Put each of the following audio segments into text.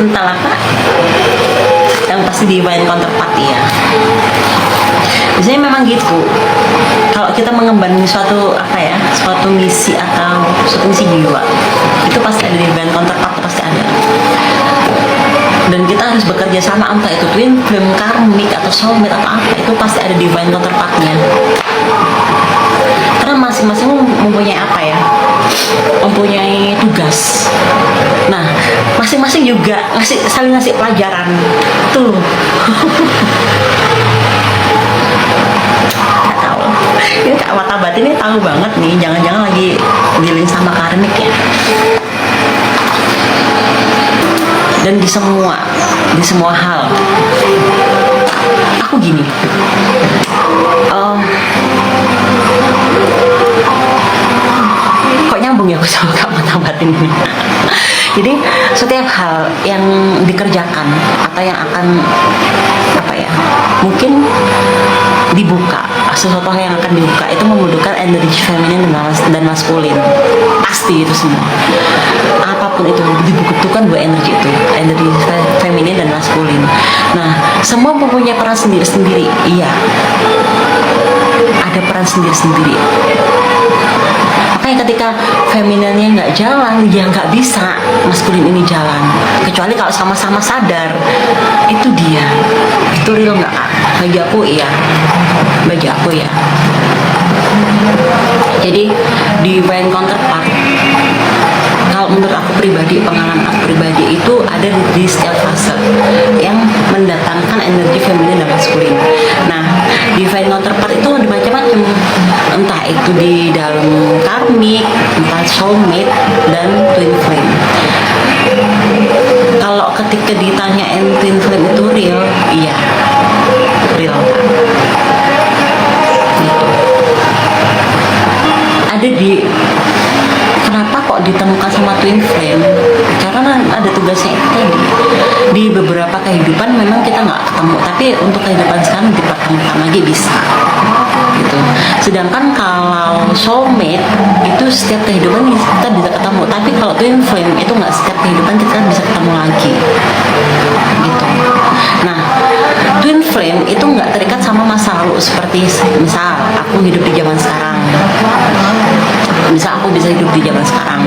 entah apa yang pasti divine counterpart ya. Biasanya memang gitu. Kalau kita mengemban suatu suatu misi atau suatu misi jiwa, itu pasti ada divine counterpart, pasti ada. Dan kita harus bekerja sama, entah itu twin flame, karmic atau soulmate atau apa, itu pasti ada divine counterpartnya. Karena masing-masing mempunyai mempunyai tugas. Nah, masing-masing juga saling ngasih pelajaran tuh. Nggak tahu. Ini Kak Mata Batin ini tahu banget nih, jangan-jangan lagi dealing sama karmik ya. Dan di semua hal aku gini, kok nyambung ya aku sama Kak Mata Batin ini. Jadi setiap hal yang dikerjakan atau yang akan mungkin dibuka, sesuatu hal yang akan dibuka itu membutuhkan energi feminin dan maskulin, pasti itu semua. Apapun itu dibutuhkan dua energi itu, energi feminin dan maskulin. Nah, semua mempunyai peran sendiri-sendiri. Iya, ada peran sendiri-sendiri. Makanya ketika femininnya nggak jalan, dia nggak bisa maskulin ini jalan. Kecuali kalau sama-sama sadar, itu dia. Itu real nggak? Bagi aku iya. Bagi aku ya. Jadi divine counterpart, kalau menurut aku pribadi, pengalaman aku pribadi itu ada di setiap fase yang mendatangkan energi feminin dan maskulin. Nah, divine counterpart itu ada macam-macam, entah itu di dalam karmik, entah soulmate dan twin flame. Kalau ketika ditanyain twin flame itu real, iya real. Gitu. Ada di kenapa kok ditemukan sama twin flame, karena ada tugasnya itu tadi. Di beberapa kehidupan memang kita nggak ketemu, tapi untuk kehidupan sekarang dipertemukan lagi bisa gitu. Sedangkan kalau soulmate itu setiap kehidupan kita bisa ketemu, tapi kalau twin flame itu nggak setiap kehidupan kita bisa ketemu lagi gitu. Nah, twin flame itu nggak terikat sama masa lalu, seperti misal aku hidup di zaman sekarang, misal aku bisa hidup di zaman sekarang,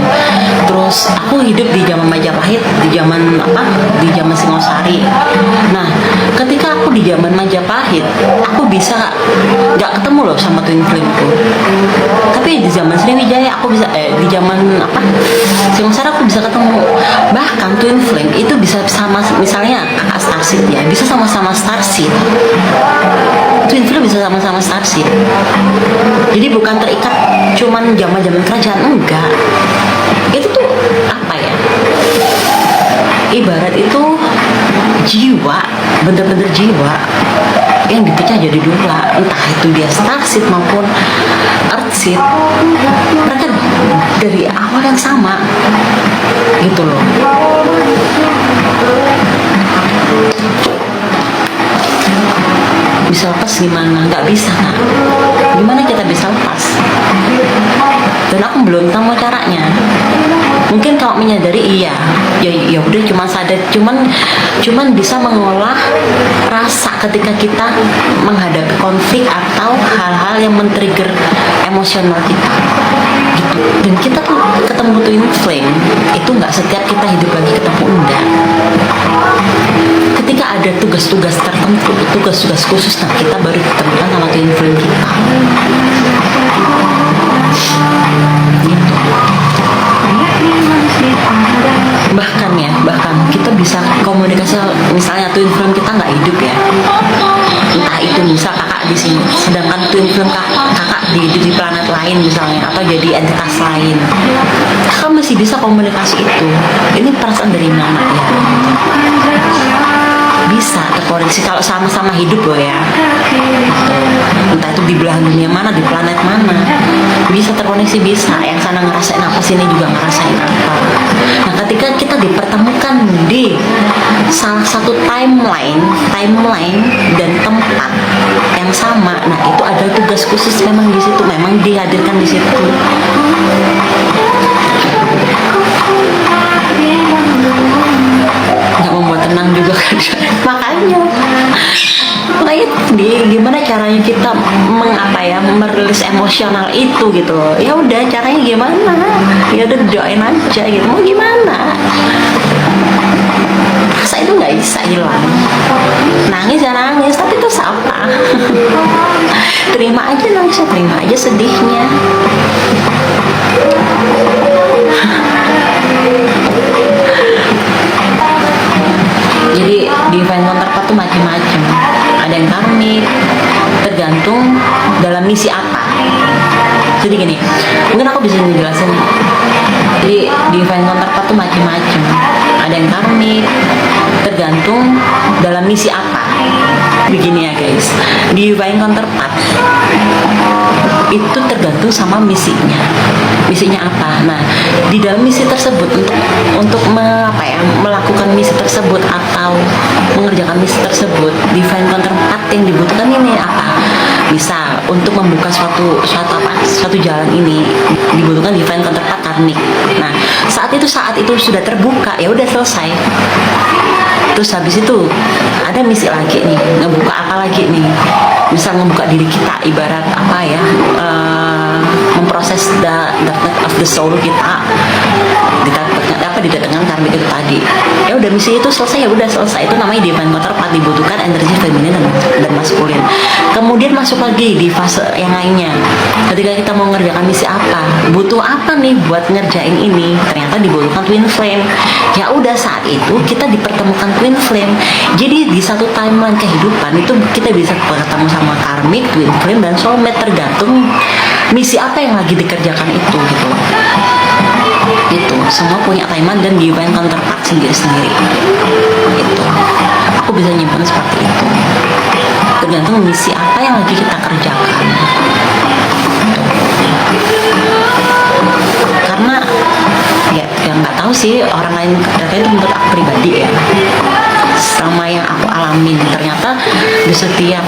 terus aku hidup di zaman Majapahit, di zaman Singosari. Nah, ketika aku di zaman Majapahit, aku bisa nggak ketemu loh sama twin flame itu. Tapi di zaman Sriwijaya aku bisa, di zaman Singosari aku bisa ketemu. Bahkan twin flame itu bisa sama, misalnya kakak starseed ya, bisa sama-sama starseed. Twin flame bisa sama-sama starseed. Jadi bukan terikat cuman zaman kerajaan, enggak. Itu tuh ibarat itu jiwa, bener-bener jiwa yang dipecah jadi dua, entah itu dia starseed maupun earthseed. Mereka dari awal yang sama gitu loh. Bisa lepas gimana? Nggak bisa, Kak. Gimana kita bisa lepas? Dan aku belum tahu caranya. Mungkin kalau menyadari ya udah, cuma sadar, cuman bisa mengolah rasa ketika kita menghadapi konflik atau hal-hal yang men-trigger emosional kita gitu. Dan kita tuh ketemu twin flame itu nggak setiap kita hidup lagi ketemu, enggak. Ketika ada tugas-tugas tertentu, tugas-tugas khusus, nah kita baru ketemukan sama twin flame kita gitu. Bahkan kita bisa komunikasi, misalnya twin flame kita nggak hidup ya, entah itu misal kakak di sini, sedangkan twin flame kakak di planet lain misalnya, atau jadi entitas lain, kakak masih bisa komunikasi itu. Ini perasaan dari mana ya? Bisa terkoneksi kalau sama-sama hidup loh ya, entah itu di belahan dunia mana, di planet mana, bisa terkoneksi, bisa yang sana ngerasain apa, sini juga ngerasain apa. Nah, ketika kita dipertemukan di salah satu timeline dan tempat yang sama, nah itu ada tugas khusus memang di situ, memang dihadirkan di situ. Nggak caranya kita merilis emosional itu gitu. Ya udah, caranya gimana? Ya udah doain aja gitu. Mau gimana? Rasa itu nggak bisa hilang. Nangis ya nangis, tapi terus apa? Terima aja nangisnya, terima aja sedihnya. Jadi divine counterpart tuh macam-macam. Ada yang karmik, tergantung dalam misi apa. Jadi gini, mungkin aku bisa jelasin. Jadi divine counterpart tuh macam-macam. Ada yang karmik, tergantung dalam misi apa. Begini ya guys, divine counterpart itu tergantung sama misinya. Misinya apa? Nah, di dalam misi tersebut untuk melakukan misi tersebut atau mengerjakan misi tersebut, divine counterpart yang dibutuhkan ini apa? Misal untuk membuka suatu jalan ini dibutuhkan divine counterpart karmik. Nah, saat itu sudah terbuka, ya udah selesai. Terus habis itu ada misi lagi nih, ngebuka apa lagi nih? Misal ngebuka diri kita, ibarat memproses the darkness of the soul kita didatangkan karmik itu tadi. Ya udah, misi itu selesai, ya udah selesai. Itu namanya divine counterpart, dibutuhkan energi feminin dan maskulin. Kemudian masuk lagi di fase yang lainnya. Ketika kita mau ngerjakan misi apa, butuh apa nih buat ngerjain ini? Ternyata dibutuhkan twin flame. Ya udah, saat itu kita dipertemukan twin flame. Jadi di satu timeline kehidupan itu kita bisa ketemu sama karmik, twin flame, dan soulmate, tergantung misi apa yang lagi dikerjakan itu gitu. Itu semua punya timeline dan divine counterpart sendiri-sendiri. Itu aku bisa nyimpan seperti itu, tergantung misi apa yang lagi kita kerjakan. Karena ya nggak tahu sih orang lain, ternyata itu menurut aku pribadi ya, sama yang aku alamin, ternyata di setiap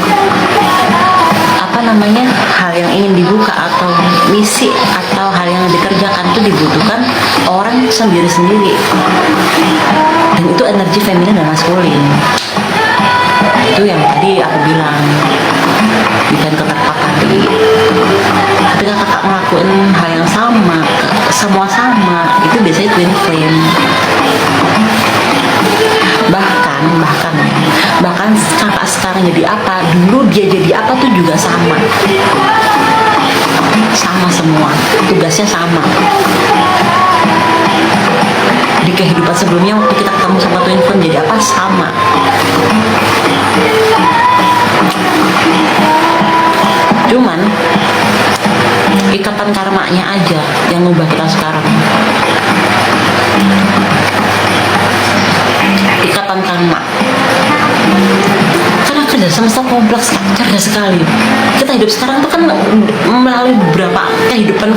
hal yang ingin dibuka atau misi atau hal yang dikerjakan itu dibutuhkan orang sendiri-sendiri, dan itu energi feminin dan maskulin. Itu yang tadi aku bilang divine counterpart tadi. Ketika kakak ngelakuin hal yang sama, semua sama, itu biasanya twin flame. bahkan kakak sekarang jadi apa, dulu dia jadi apa tuh juga sama semua, tugasnya sama. Di kehidupan sebelumnya waktu kita ketemu sama twin flame jadi apa, sama. Cuman ikatan karmanya aja yang ngubah kita sekarang. Ikatan karma, karena kerja semesta kompleks, cerdas sekali. Kita hidup sekarang tuh kan melalui beberapa kehidupan